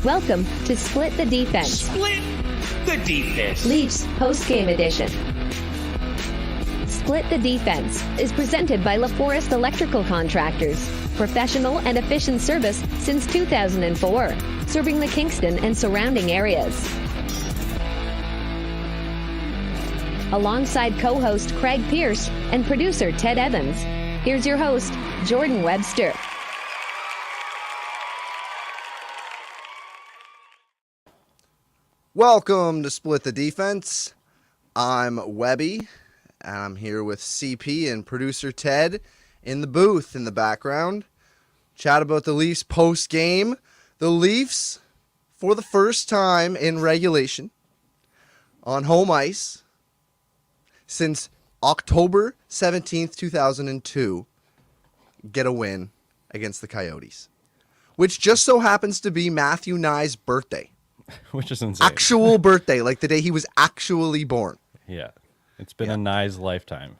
Welcome to Split the Defense. Split the Defense. LEAFS Postgame Edition. Split the Defense is presented by LaForest Electrical Contractors. Professional and efficient service since 2004, serving the Kingston and surrounding areas. Alongside co-host Craig Pearce and producer Ted Evans, here's your host, Jordan Webster. Welcome to Split the Defense. I'm Webby, and I'm here with CP and producer Ted in the booth in the background. Chat about the Leafs post-game. The Leafs, for the first time in regulation, on home ice since October 17th, 2002, get a win against the Coyotes, which just so happens to be Matthew Nye's birthday. Which is insane. Actual birthday, like the day he was actually born. Yeah. It's been a Nye's lifetime.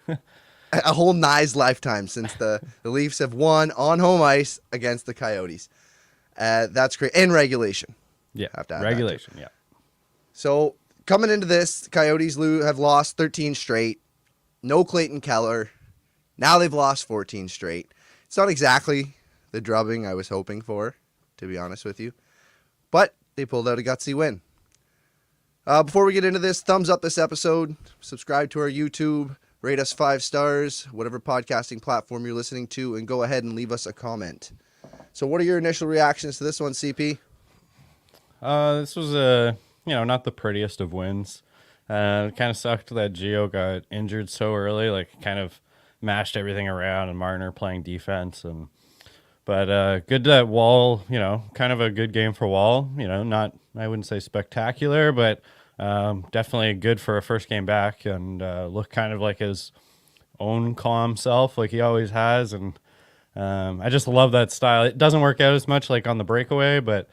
A whole Nye's lifetime since the Leafs have won on home ice against the Coyotes. That's great. In regulation. Yeah, have to add regulation, yeah. So, coming into this, the Coyotes have lost 13 straight. No Clayton Keller. Now they've lost 14 straight. It's not exactly the drubbing I was hoping for, to be honest with you. But they pulled out a gutsy win. Before we get into this, thumbs up this episode. Subscribe to our YouTube. Rate us 5 stars, whatever podcasting platform you're listening to, and go ahead and leave us a comment. So what are your initial reactions to this one, CP? This was not the prettiest of wins. It kind of sucked that Gio got injured so early, like kind of mashed everything around, and Marner playing defense. But good that Wall, kind of a good game for Wall. Not, I wouldn't say spectacular, but definitely good for a first game back, and looked kind of like his own calm self, like he always has. And I just love that style. It doesn't work out as much like on the breakaway, but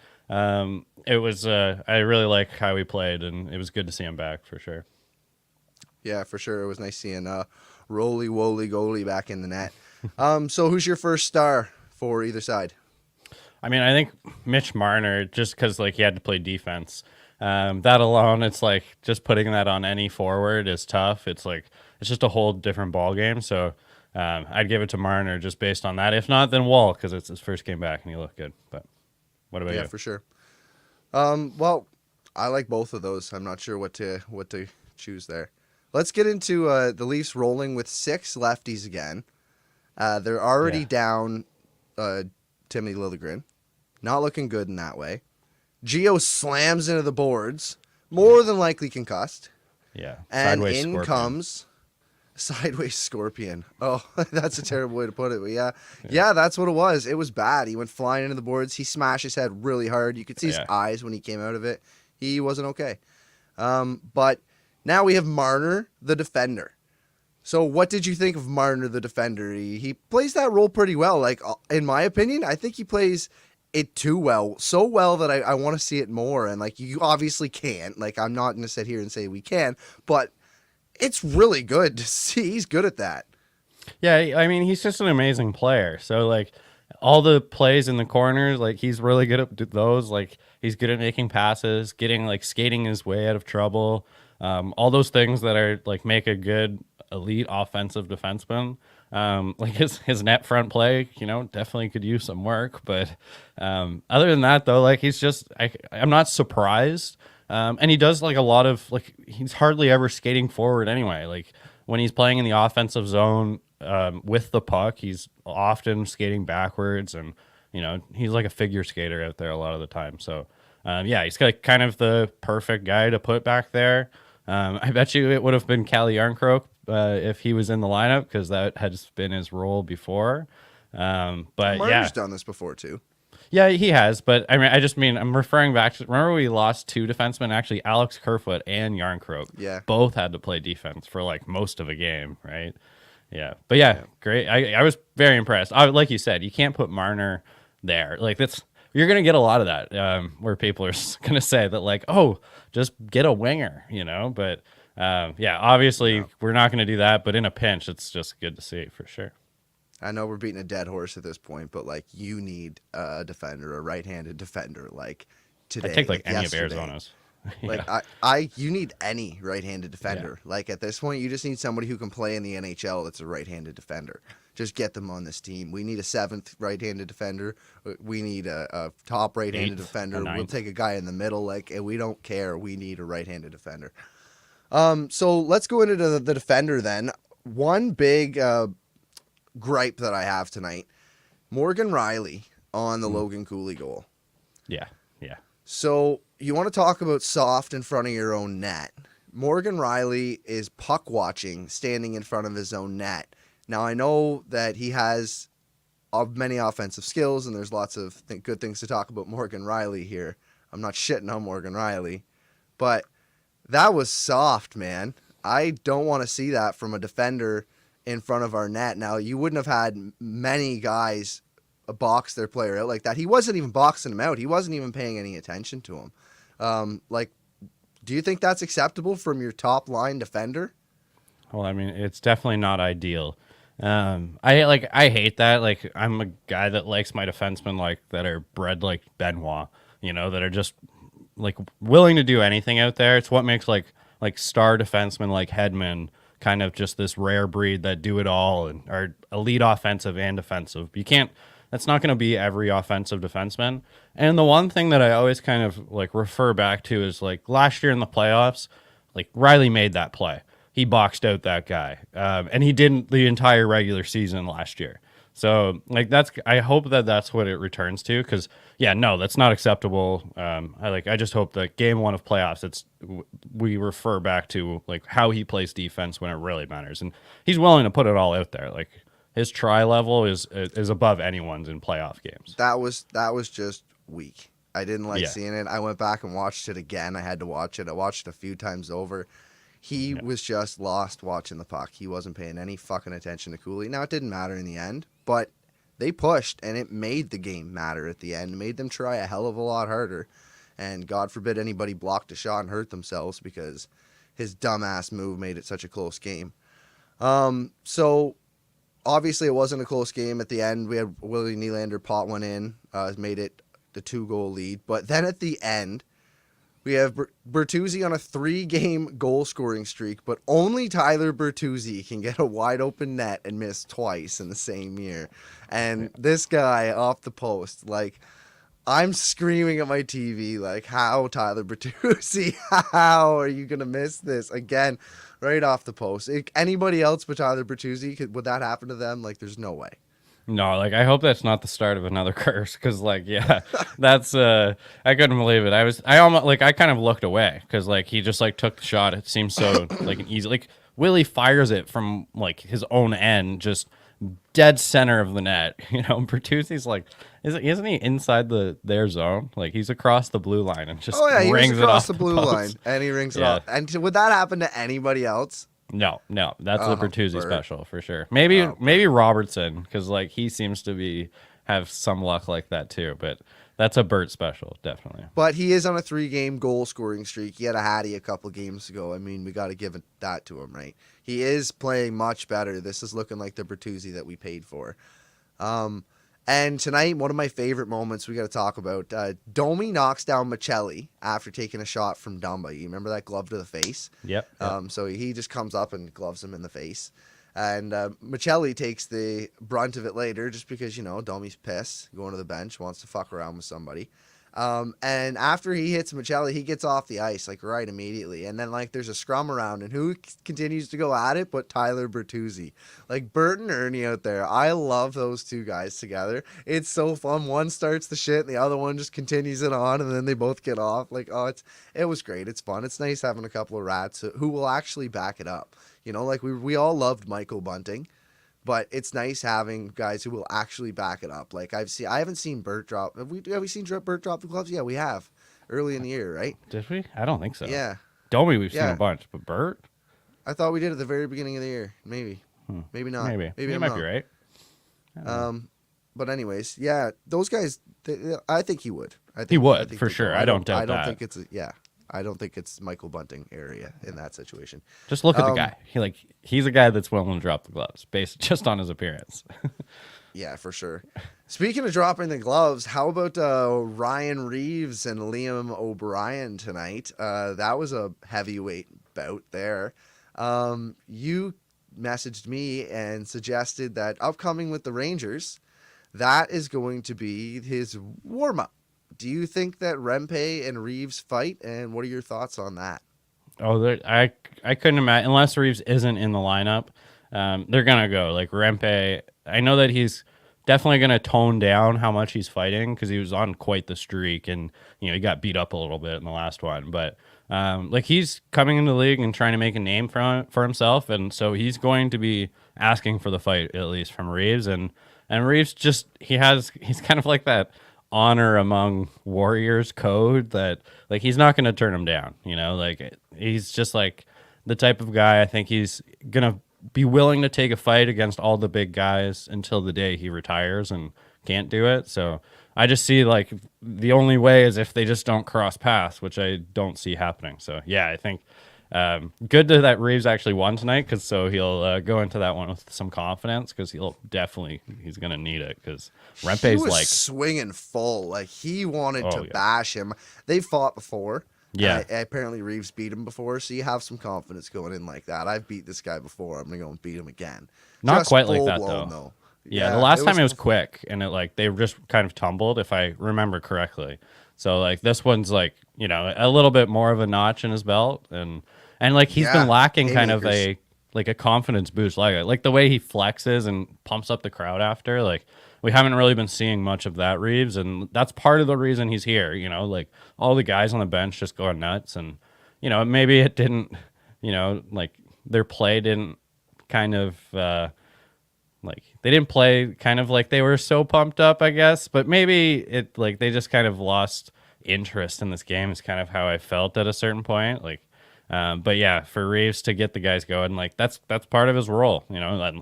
it was. I really like how he played, and it was good to see him back for sure. Yeah, for sure. It was nice seeing roly-woly goalie back in the net. So who's your first star for either side? I mean, I think Mitch Marner, just because he had to play defense. That alone, it's like just putting that on any forward is tough. It's just a whole different ball game. So I'd give it to Marner just based on that. If not, then Wall, because it's his first game back and he looked good. But what about you? Yeah, for sure. Well, I like both of those. I'm not sure what to choose there. Let's get into the Leafs rolling with 6 lefties again. They're already down Timothy Liljegren. Not looking good in that way. Gio slams into the boards, more than likely concussed. Yeah. And Sideways in scorpion. comes sideways scorpion. Oh, that's a terrible way to put it. But yeah, that's what it was. It was bad. He went flying into the boards. He smashed his head really hard. You could see his eyes when he came out of it. He wasn't okay. But now we have Marner, the defender. So what did you think of Marner, the defender? He plays that role pretty well. Like, in my opinion, I think he plays it too well. So well that I want to see it more. And, you obviously can't. I'm not going to sit here and say we can. But it's really good to see. He's good at that. Yeah, I mean, he's just an amazing player. So, all the plays in the corners, he's really good at those. He's good at making passes, getting, skating his way out of trouble. All those things that are, make a good elite offensive defenseman. His net front play, definitely could use some work. But other than that, though, he's just, I'm not surprised. And he does a lot of, he's hardly ever skating forward anyway. When he's playing in the offensive zone with the puck, he's often skating backwards, and, he's like a figure skater out there a lot of the time. So, he's got kind of the perfect guy to put back there. I bet you it would have been Calle Järnkrok if he was in the lineup, because that has been his role before. But Marner's done this before too. Yeah, he has. But I'm referring back to, remember we lost 2 defensemen, actually Alex Kerfoot and Järnkrok. Yeah. Both had to play defense for most of a game, right? Yeah. But great. I was very impressed. Like you said, you can't put Marner there. You're going to get a lot of that where people are going to say that just get a winger, but obviously we're not going to do that, but in a pinch, it's just good to see for sure. I know we're beating a dead horse at this point, but like you need a defender, a right-handed defender, like today. I take like any yesterday. of Arizona's. Like you need any right-handed defender. Yeah. Like at this point, you just need somebody who can play in the NHL that's a right-handed defender. Just get them on this team. We need a 7th right-handed defender. We need a top right-handed defender. We'll take a guy in the middle. Like, and we don't care. We need a right-handed defender. So let's go into the defender then. One big gripe that I have tonight: Morgan Rielly on the Logan Cooley goal. Yeah. So you want to talk about soft in front of your own net. Morgan Rielly is puck watching, standing in front of his own net. Now, I know that he has many offensive skills, and there's lots of good things to talk about Morgan Rielly here. I'm not shitting on Morgan Rielly, but that was soft, man. I don't want to see that from a defender in front of our net. Now, you wouldn't have had many guys box their player out like that. He wasn't even boxing him out. He wasn't even paying any attention to him. Do you think that's acceptable from your top line defender? Well, I mean, it's definitely not ideal. I hate that. Like, I'm a guy that likes my defensemen like that are bred like Benoit, that are just like willing to do anything out there. It's what makes like star defensemen like Hedman kind of just this rare breed that do it all and are elite offensive and defensive. That's not going to be every offensive defenseman. And the one thing that I always kind of like refer back to is like last year in the playoffs, like Rielly made that play. He boxed out that guy. And he didn't the entire regular season last year. So like I hope that that's what it returns to. Cause that's not acceptable. I just hope that game 1 of playoffs, we refer back to like how he plays defense when it really matters. And he's willing to put it all out there. Like, his try level is above anyone's in playoff games. That was just weak. I didn't like seeing it. I went back and watched it again. I had to watch it. I watched it a few times over. He was just lost watching the puck. He wasn't paying any fucking attention to Cooley. Now, it didn't matter in the end, but they pushed, and it made the game matter at the end. It made them try a hell of a lot harder. And God forbid anybody blocked a shot and hurt themselves because his dumbass move made it such a close game. So obviously, it wasn't a close game at the end. We had Willie Nylander pot one in, made it the 2-goal lead. But then at the end, we have Bertuzzi on a 3-game goal-scoring streak, but only Tyler Bertuzzi can get a wide-open net and miss twice in the same year. And this guy off the post, like, I'm screaming at my TV, like, how, Tyler Bertuzzi? How are you going to miss this? Again, right off the post. Anybody else but Tyler Bertuzzi, would that happen to them? Like, there's no way. No, like, I hope that's not the start of another curse, because, like, that's, I couldn't believe it. I almost, like, I kind of looked away, because, like, he just, like, took the shot. It seems so, like, an easy, like, Willie fires it from, like, his own end, just dead center of the net. Bertuzzi's, like, isn't he inside their zone? Like, he's across the blue line and just rings it off the blue line, and he rings it off. And would that happen to anybody else? No, that's the Bertuzzi special for sure. Maybe Robertson, because like he seems to have some luck like that too. But that's a Bert special, definitely. But he is on a 3-game goal scoring streak. He had a hattie a couple games ago. I mean, we got to give that to him, right? He is playing much better. This is looking like the Bertuzzi that we paid for. And tonight, one of my favorite moments we got to talk about. Domi knocks down Michelli after taking a shot from Dumba. You remember that glove to the face? Yep. So he just comes up and gloves him in the face. And Michelli takes the brunt of it later just because, Domi's pissed, going to the bench, wants to fuck around with somebody. And after he hits Michelli, he gets off the ice, like, right immediately. And then, like, there's a scrum around, and who continues to go at it but Tyler Bertuzzi. Like, Bert and Ernie out there. I love those two guys together. It's so fun. One starts the shit, and the other one just continues it on, and then they both get off. Like, it was great. It's fun. It's nice having a couple of rats who will actually back it up. Like, we all loved Michael Bunting. But it's nice having guys who will actually back it up. Like I haven't seen Bert drop. Have we seen Bert drop the gloves? Yeah, we have. Early in the year, right? Did we? I don't think so. Yeah. Domi, we've seen a bunch, but Bert? I thought we did at the very beginning of the year. Maybe. Maybe not. Maybe you might be right. But anyways, yeah, those guys. I think he would. He would for sure. I don't doubt that. I don't think it's I don't think it's Michael Bunting area in that situation. Just look at the guy. He's a guy that's willing to drop the gloves based just on his appearance. Yeah, for sure. Speaking of dropping the gloves, how about Ryan Reeves and Liam O'Brien tonight? That was a heavyweight bout there. You messaged me and suggested that upcoming with the Rangers, that is going to be his warm-up. Do you think that Rempe and Reeves fight, and what are your thoughts on that? Oh, I couldn't imagine, unless Reeves isn't in the lineup, they're going to go. Like Rempe, I know that he's definitely going to tone down how much he's fighting because he was on quite the streak, and he got beat up a little bit in the last one. But he's coming into the league and trying to make a name for himself, and so he's going to be asking for the fight, at least from Reeves. And Reeves he's kind of like that honor among warriors code that he's not going to turn him down. He's just like the type of guy, I think he's going to be willing to take a fight against all the big guys until the day he retires and can't do it. So I just see the only way is if they just don't cross paths, which I don't see happening. So yeah, I think good that Reeves actually won tonight, because so he'll go into that one with some confidence, because he's going to need it, because Rempe's swinging full, he wanted to bash him. They fought before. Yeah. Apparently Reeves beat him before, so you have some confidence going in like that. I've beat this guy before. I'm going to go and beat him again. Not just quite like that, blown, though. Yeah, the last time it was quick, and they just kind of tumbled, if I remember correctly. So this one's a little bit more of a notch in his belt, and he's been lacking kind of a confidence boost, like the way he flexes and pumps up the crowd after. We haven't really been seeing much of that, Reeves, and that's part of the reason he's here. All the guys on the bench just going nuts, and maybe it didn't, their play didn't kind of they didn't play kind of like they were so pumped up, I guess, but maybe it they just kind of lost interest in this game is kind of how I felt at a certain point. But yeah, for Reeves to get the guys going, that's part of his role.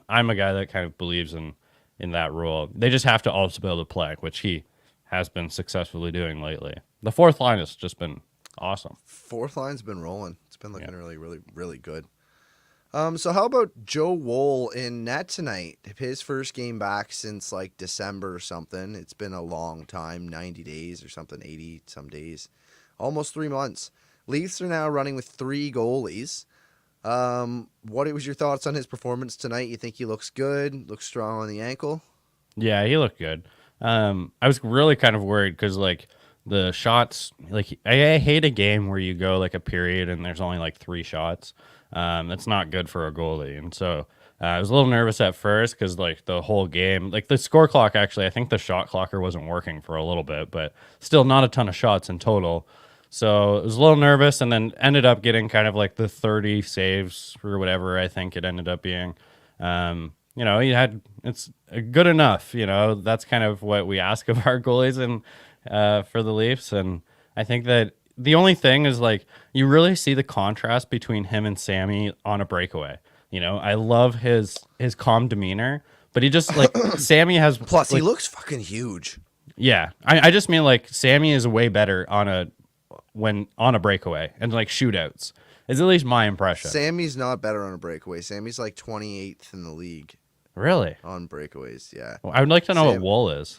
I'm a guy that kind of believes in that role. They just have to also be able to play, which he has been successfully doing lately. The fourth line has just been awesome. Fourth line's been rolling. It's been looking really, really, really good. So how about Joe Woll in net tonight? His first game back since December or something. It's been a long time, 90 days or something, 80 some days, almost 3 months. Leafs are now running with 3 goalies. What was your thoughts on his performance tonight? You think he looks good, looks strong on the ankle? Yeah, he looked good. I was really kind of worried because the shots, I hate a game where you go a period and there's only 3 shots. That's not good for a goalie. And so I was a little nervous at first because the whole game, the score clock, actually, I think the shot clocker wasn't working for a little bit, but still not a ton of shots in total. So I was a little nervous, and then ended up getting kind of the 30 saves or whatever I think it ended up being. It's good enough. That's kind of what we ask of our goalies and for the Leafs. And I think that the only thing is you really see the contrast between him and Sammy on a breakaway. I love his calm demeanor, but he just Sammy has plus he looks fucking huge. Yeah, I just mean Sammy is way better on a breakaway and shootouts. Is at least my impression. Sammy's not better on a breakaway. Sammy's 28th in the league. Really? On breakaways, yeah. Well, I would like to know what Woll is.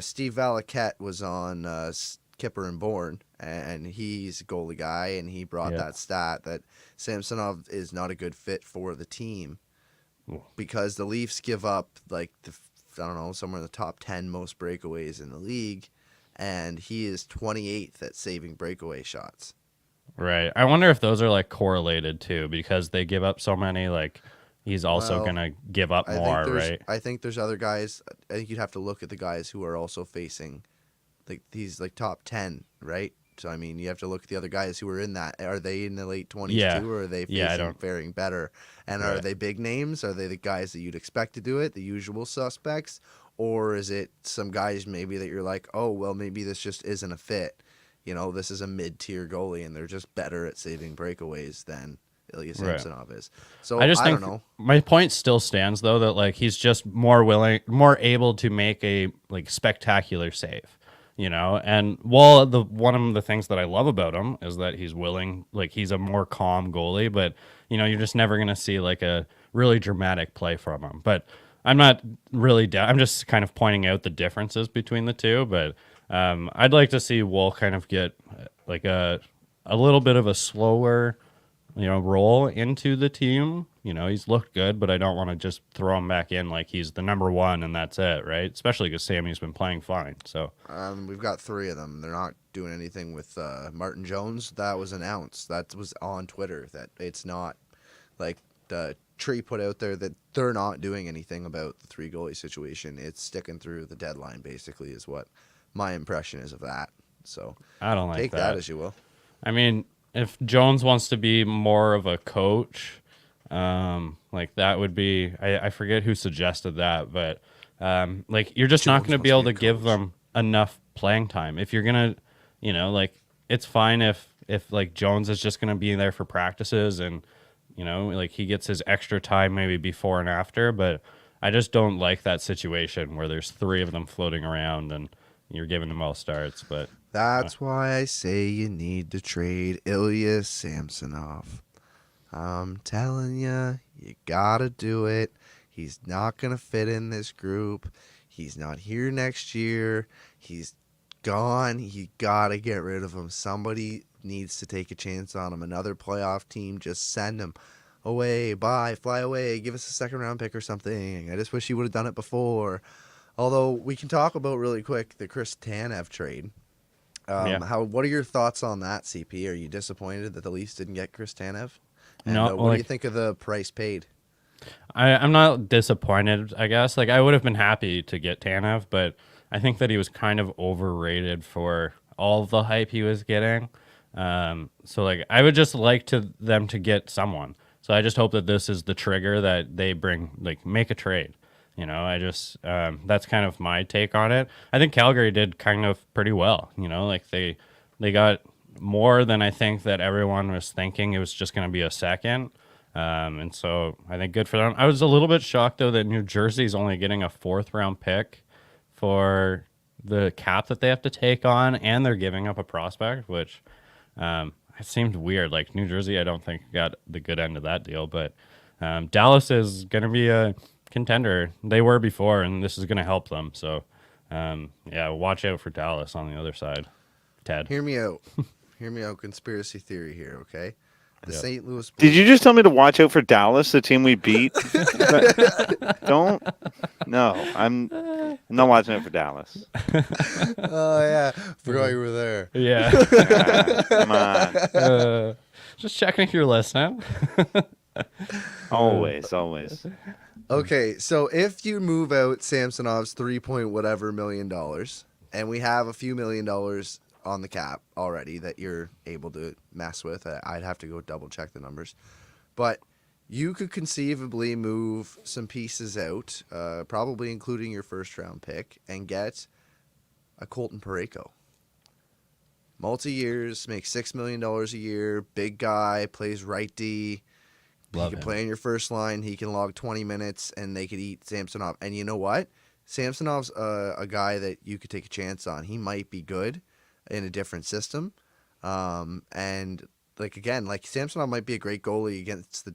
Steve Valaket was on Kipper and Bourne, and he's a goalie guy, and he brought that stat that Samsonov is not a good fit for the team because the Leafs give up somewhere in the top 10 most breakaways in the league, and he is 28th at saving breakaway shots. Right. I wonder if those are correlated too, because they give up so many. He's also going to give up more, right? I think there's other guys. I think you'd have to look at the guys who are also facing these top 10, right? So I mean, you have to look at the other guys who are in that. Are they in the late 20s too, or are they faring better? And are they big names? Are they the guys that you'd expect to do it, the usual suspects? Or is it some guys maybe that you're oh, well, maybe this just isn't a fit. This is a mid-tier goalie, and they're just better at saving breakaways than Ilya Samsonov is. So I don't know. My point still stands, though, that he's just more able to make a spectacular save. And one of the things that I love about him is that he's willing, like he's a more calm goalie, but you're just never going to see like a really dramatic play from him. But I'm not really I'm just kind of pointing out the differences between the two, but I'd like to see Wool kind of get like a little bit of a slower, roll into the team. He's looked good, but I don't want to just throw him back in like he's the number one and that's it, right? Especially because Sammy's been playing fine. So we've got 3 of them. They're not doing anything with Martin Jones. That was announced. That was on Twitter. That it's not like the Tree put out there that they're not doing anything about the 3 goalie situation. It's sticking through the deadline, basically, is what my impression is of that. So I don't like take that as you will. I mean, if Jones wants to be more of a coach, like that would be, I forget who suggested that, but like you're just not going to be able to give them enough playing time. If you're going to, like it's fine if like Jones is just going to be there for practices and, like he gets his extra time maybe before and after, but I just don't like that situation where there's 3 of them floating around and you're giving them all starts. But that's why I say you need to trade Ilya Samsonov. I'm telling you, you gotta do it. He's not gonna fit in this group. He's not here next year. He's gone. You gotta get rid of him. Somebody needs to take a chance on him. Another playoff team, just send him away. Bye. Fly away. Give us a 2nd round pick or something. I just wish he would have done it before. Although we can talk about really quick the Chris Tanev trade. What are your thoughts on that, CP? Are you disappointed that the Leafs didn't get Chris Tanev? And, no. What do you think of the price paid? I'm not disappointed, I guess. Like I would have been happy to get Tanev, but I think that he was kind of overrated for all the hype he was getting. So like I would just like them to get someone. So I just hope that this is the trigger that they make a trade. I just that's kind of my take on it. I think Calgary did kind of pretty well. Like they got more than I think that everyone was thinking. It was just going to be a second. And so I think good for them. I was a little bit shocked, though, that New Jersey's only getting a 4th round pick for the cap that they have to take on, and they're giving up a prospect, which it seemed weird. Like New Jersey, I don't think got the good end of that deal, but Dallas is going to be a contender. They were before, and this is going to help them. So, watch out for Dallas on the other side. Ted. Hear me out. Hear me out. Conspiracy theory here, okay? The St. Louis Blues. Did you just tell me to watch out for Dallas, the team we beat? Don't. No, I'm not watching out for Dallas. Oh, yeah. Forgot you were there. Yeah. Come on. Just checking if you're listening. Always. Okay, so if you move out Samsonov's $3 million, and we have a few $1 million on the cap already that you're able to mess with. I'd have to go double check the numbers. But you could conceivably move some pieces out, probably including your 1st round pick, and get a Colton Parayko. Multi-years, makes $6 million a year, big guy, plays right D. He can play in your first line. He can log 20 minutes, and they could eat Samsonov. And you know what? Samsonov's a guy that you could take a chance on. He might be good in a different system. And Samsonov might be a great goalie against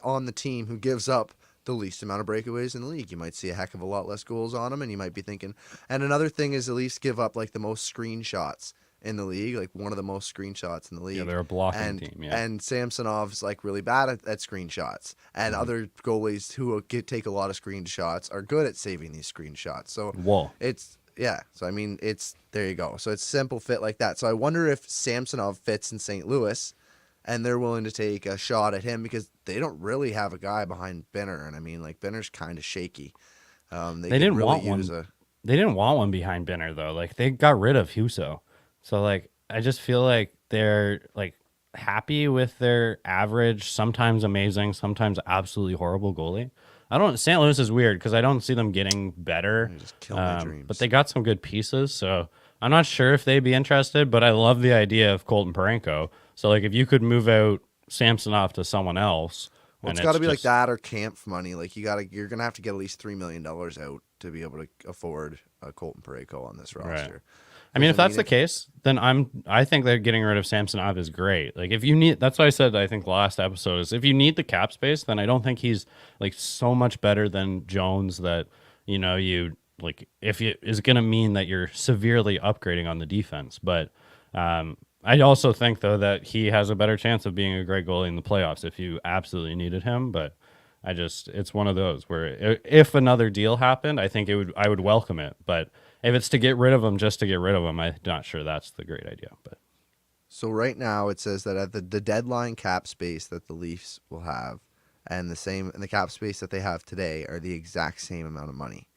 on the team who gives up the least amount of breakaways in the league. You might see a heck of a lot less goals on him, and you might be thinking. And another thing is the Leafs give up like the most screenshots in the league, like one of the most screenshots in the league. Yeah, they're a blocking team. Yeah. And Samsonov's like really bad at screenshots, and other goalies who take a lot of screenshots are good at saving these screenshots. So So I mean, there you go. So it's a simple fit like that. So I wonder if Samsonov fits in St. Louis, and they're willing to take a shot at him because they don't really have a guy behind Binner, and I mean, like Binner's kind of shaky. They didn't really want one. They didn't want one behind Binner though. Like they got rid of Huso. So like I just feel like they're like happy with their average, sometimes amazing, sometimes absolutely horrible goalie. St. Louis is weird because I don't see them getting better. Just kill my dreams. But they got some good pieces, so I'm not sure if they'd be interested, but I love the idea of Colton Parayko. So like if you could move out Samsonov to someone else. Well, it's got to be like that or camp money. Like you're gonna have to get at least $3 million out to be able to afford a Colton Parayko on this roster. Right. I mean, if that's the case, then I think that getting rid of Samsonov is great. Like if you need, that's why I said I think the last episode is if you need the cap space, then I don't think he's like so much better than Jones that you like if it is going to mean that you're severely upgrading on the defense. But I also think though that he has a better chance of being a great goalie in the playoffs if you absolutely needed him. But it's one of those where if another deal happened, I think I would welcome it. But if it's to get rid of him just to get rid of him, I'm not sure that's the great idea. But so right now it says that at the deadline cap space that the Leafs will have and the cap space that they have today are the exact same amount of money.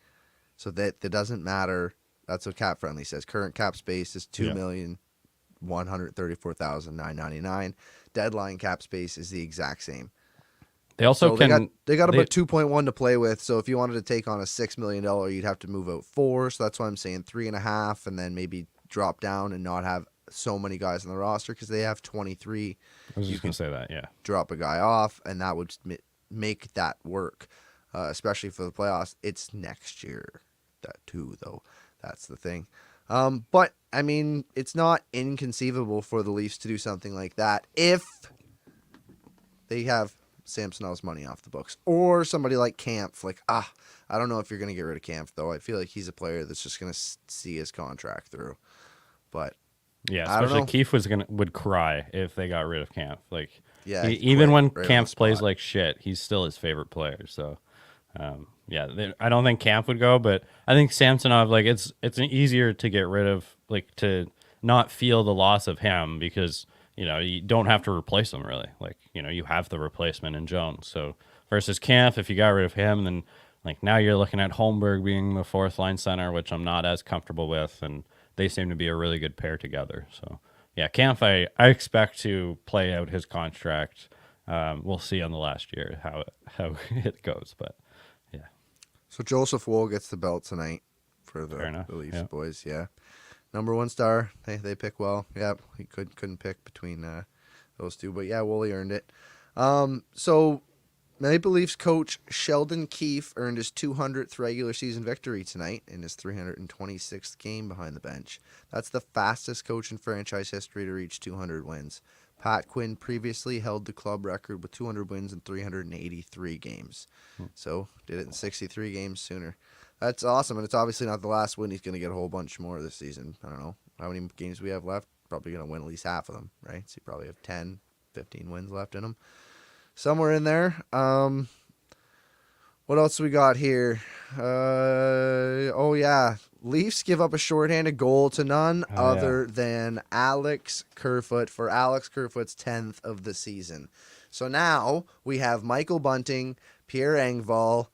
So that doesn't matter. That's what Cap Friendly says. Current cap space is $2,134,999. Deadline cap space is the exact same. They also they got about 2.1 to play with. So if you wanted to take on a $6 million, you'd have to move out 4. So that's why I'm saying 3.5, and then maybe drop down and not have so many guys on the roster because they have 23. I was just going to say that, yeah. Drop a guy off, and that would make that work, especially for the playoffs. It's next year, that too, though. That's the thing. But I mean, it's not inconceivable for the Leafs to do something like that if they have Samsonov's money off the books, or somebody like Kampf. Like, I don't know if you're going to get rid of Kampf, though. I feel like he's a player that's just going to see his contract through. But yeah, especially Keefe would cry if they got rid of Kampf. Like, yeah, even when Kampf plays like shit, he's still his favorite player. So, I don't think Kampf would go, but I think Samsonov, like, it's easier to get rid of, like, to not feel the loss of him because you don't have to replace him really. Like, you have the replacement in Jones. So versus Kampf, if you got rid of him, then like now you're looking at Holmberg being the fourth line center, which I'm not as comfortable with, and they seem to be a really good pair together. So yeah, Kampf, I expect to play out his contract. We'll see on the last year how it goes, but yeah. So Joseph Woll gets the belt tonight for the Leafs boys. Yeah. Number 1 star. They pick well. Yeah, he couldn't pick between those two, but yeah, Woolley earned it. So Maple Leafs coach Sheldon Keefe earned his 200th regular season victory tonight in his 326th game behind the bench. That's the fastest coach in franchise history to reach 200 wins. Pat Quinn previously held the club record with 200 wins in 383 games. So did it in 63 games sooner. That's awesome, and it's obviously not the last win. He's going to get a whole bunch more this season. I don't know how many games we have left. Probably going to win at least half of them, right? So you probably have 10, 15 wins left in him. Somewhere in there. What else we got here? Leafs give up a shorthanded goal to none other than Alex Kerfoot for Alex Kerfoot's 10th of the season. So now we have Michael Bunting, Pierre Engvall,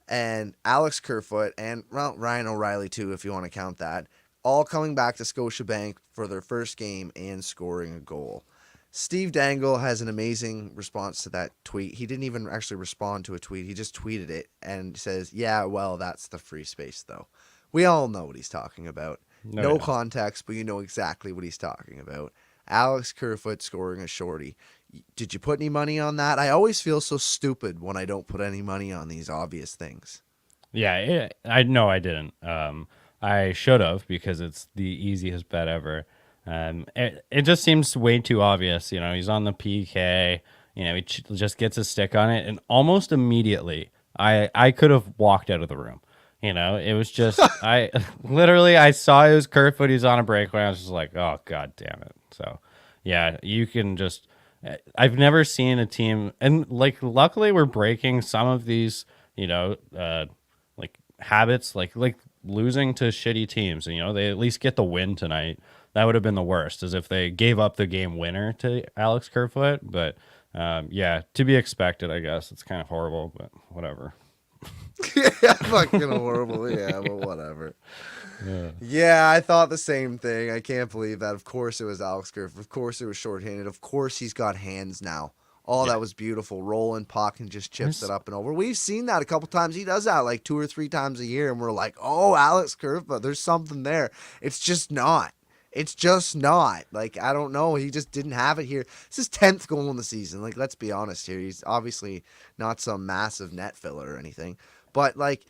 and Alex Kerfoot, and Ryan O'Reilly too, if you want to count that, all coming back to Scotiabank for their first game and scoring a goal. Steve Dangle has an amazing response to that tweet. He didn't even actually respond to a tweet. He just tweeted it and says, yeah, well, that's the free space, though. We all know what he's talking about. No context, but you know exactly what he's talking about. Alex Kerfoot scoring a shorty. Did you put any money on that? I always feel so stupid when I don't put any money on these obvious things. Yeah, I didn't. I should have because it's the easiest bet ever. It just seems way too obvious. He's on the PK. He just gets his stick on it, and almost immediately, I could have walked out of the room. It was just I saw it was Kerfoot. He's on a breakaway. I was just like, oh god damn it. So yeah, you can just. I've never seen a team, and like luckily we're breaking some of these, like habits, like losing to shitty teams. And, they at least get the win tonight. That would have been the worst, as if they gave up the game winner to Alex Kerfoot. But yeah, to be expected, I guess. It's kind of horrible, but whatever. Yeah, fucking horrible. Yeah, but whatever. Yeah, I thought the same thing. I can't believe that. Of course it was Alex Kerfoot. Of course it was shorthanded. Of course he's got hands now. That was beautiful. Rolling puck and just chips it up and over. We've seen that a couple times. He does that like 2 or 3 times a year, and we're like, oh, Alex Kerfoot, there's something there. It's just not. Like, I don't know. He just didn't have it here. It's his 10th goal in the season. Like, let's be honest here. He's obviously not some massive net filler or anything. But, like,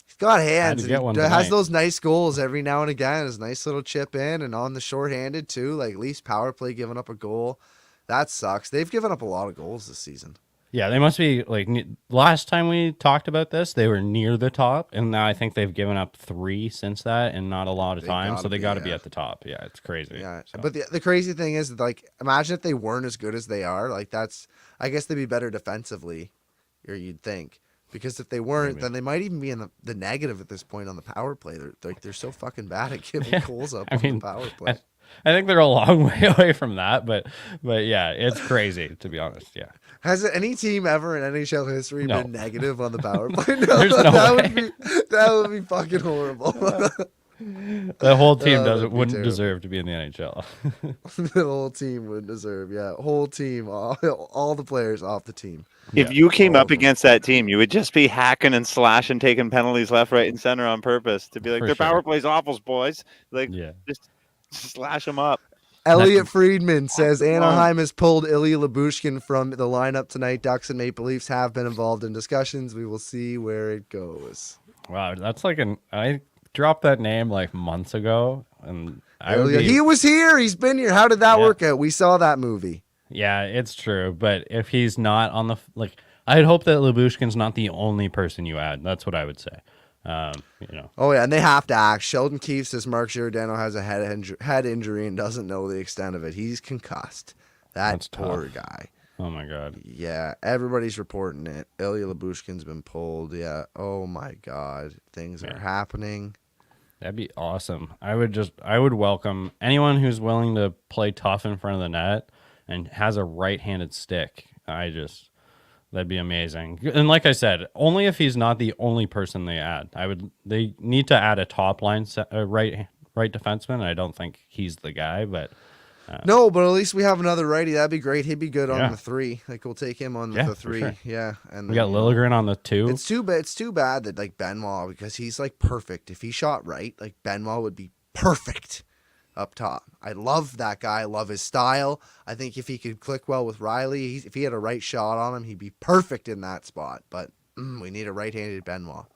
He's got hands. to get one He has tonight. those nice goals every now and again. His nice little chip in and on the shorthanded too. Like Leafs power play giving up a goal. That sucks. They've given up a lot of goals this season. Yeah, they must be like last time we talked about this, they were near the top, and now I think they've given up 3 since that, and not a lot of time. So they got to be at the top. Yeah, it's crazy. Yeah, so. but the crazy thing is, like, imagine if they weren't as good as they are. Like, that's, I guess they'd be better defensively, or you'd think. Because if they weren't, then they might even be in the negative at this point on the power play. They're so fucking bad at giving goals up on the power play. I think they're a long way away from that, but yeah, it's crazy to be honest. Yeah. Has any team ever in NHL history been negative on the power play? No, There's no that would be fucking horrible. The whole team wouldn't deserve to be in the NHL. The whole team wouldn't deserve. Yeah, whole team, all the players off the team. If you came up against that team, you would just be hacking and slashing, taking penalties left, right, and center on purpose to be like, their power play's awful, boys. Like, just slash them up. Elliot Friedman says Anaheim has pulled Ilya Lyubushkin from the lineup tonight. Ducks and Maple Leafs have been involved in discussions. We will see where it goes. Wow, that's like I dropped that name like months ago, and he was here. He's been here. How did that work out? We saw that movie. Yeah, it's true. But if he's not on the I'd hope that Lyubushkin's not the only person you add. That's what I would say. Oh yeah, and they have to act. Sheldon Keefe says Mark Giordano has a head injury and doesn't know the extent of it. He's concussed. That's poor guy. Oh my god. Yeah, everybody's reporting it. Ilya Lyubushkin's been pulled. Yeah. Oh my god, things are happening. That'd be awesome. I would welcome anyone who's willing to play tough in front of the net and has a right-handed stick. That'd be amazing. And like I said, only if he's not the only person they add. They need to add a top line right defenseman. I don't think he's the guy, but no, but at least we have another righty. That'd be great. He'd be good on the 3. Like we'll take him on the 3. Sure. Yeah, and we got Liljegren on the 2. It's too bad that like Benoit, because he's like perfect. If he shot right, like Benoit would be perfect up top. I love that guy. I love his style. I think if he could click well with Riley, if he had a right shot on him, he'd be perfect in that spot. But we need a right-handed Benoit.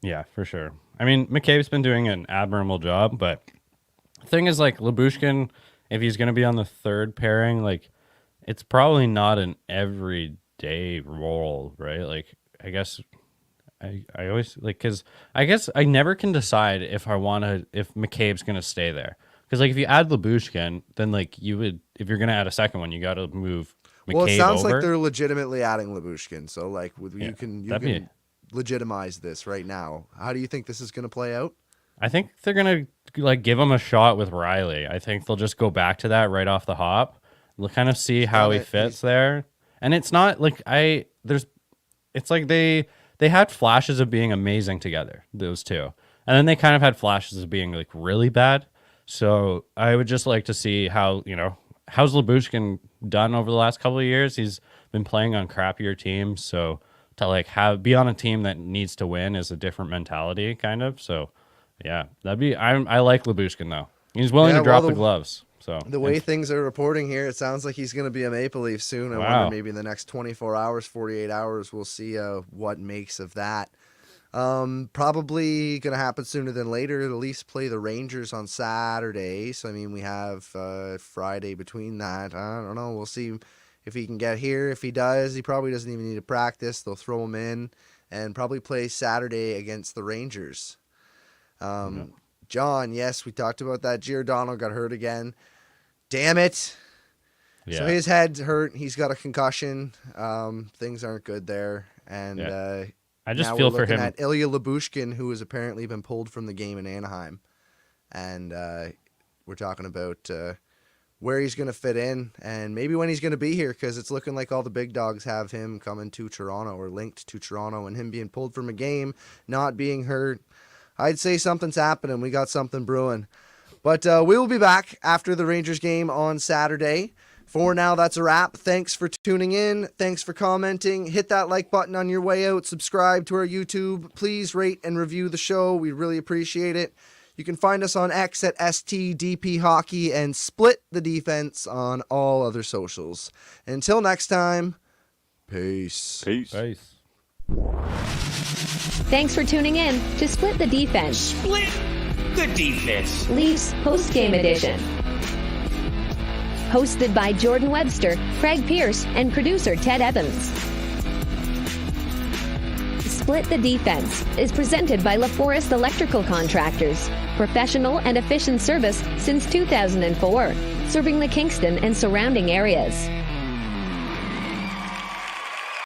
Yeah, for sure. I mean, McCabe's been doing an admirable job, but the thing is, like, Lyubushkin, if he's going to be on the 3rd pairing, like, it's probably not an everyday role, right? Like, I guess I always like, because I guess I never can decide if McCabe's gonna stay there, because like if you add Lyubushkin, then like you would, if you're gonna add a second one, you got to move McCabe over. Well, it sounds like they're legitimately adding Lyubushkin, so like you can legitimize this right now. How do you think this is gonna play out? I think they're gonna like give him a shot with Riley. I think they'll just go back to that right off the hop. They'll kind of see how he fits there, and it's not like it's like they had flashes of being amazing together, those two. And then they kind of had flashes of being like really bad. So I would just like to see how's Lyubushkin done over the last couple of years. He's been playing on crappier teams. So to like be on a team that needs to win is a different mentality kind of. So yeah, I like Lyubushkin though. He's willing to drop the gloves. So the way things are reporting here, it sounds like he's going to be a Maple Leaf soon. I wonder maybe in the next 24 hours, 48 hours, we'll see what makes of that. Probably going to happen sooner than later. The Leafs play the Rangers on Saturday. So, I mean, we have Friday between that. I don't know. We'll see if he can get here. If he does, he probably doesn't even need to practice. They'll throw him in and probably play Saturday against the Rangers. John, yes, we talked about that. Giordano got hurt again. Damn it. Yeah. So his head's hurt. He's got a concussion. Things aren't good there. And I just feel for him. At Ilya Lyubushkin, who has apparently been pulled from the game in Anaheim. And we're talking about where he's going to fit in and maybe when he's going to be here, because it's looking like all the big dogs have him coming to Toronto or linked to Toronto, and him being pulled from a game, not being hurt. I'd say something's happening. We got something brewing. But we will be back after the Rangers game on Saturday. For now, that's a wrap. Thanks for tuning in. Thanks for commenting. Hit that like button on your way out. Subscribe to our YouTube. Please rate and review the show. We really appreciate it. You can find us on X at STDP Hockey and Split the Defense on all other socials. Until next time, peace. Peace. Peace. Thanks for tuning in to Split the Defense. Split the Defense. Leafs Postgame Edition. Hosted by Jordan Webster, Craig Pearce, and producer Ted Evans. Split the Defense is presented by LaForest Electrical Contractors. Professional and efficient service since 2004, serving the Kingston and surrounding areas.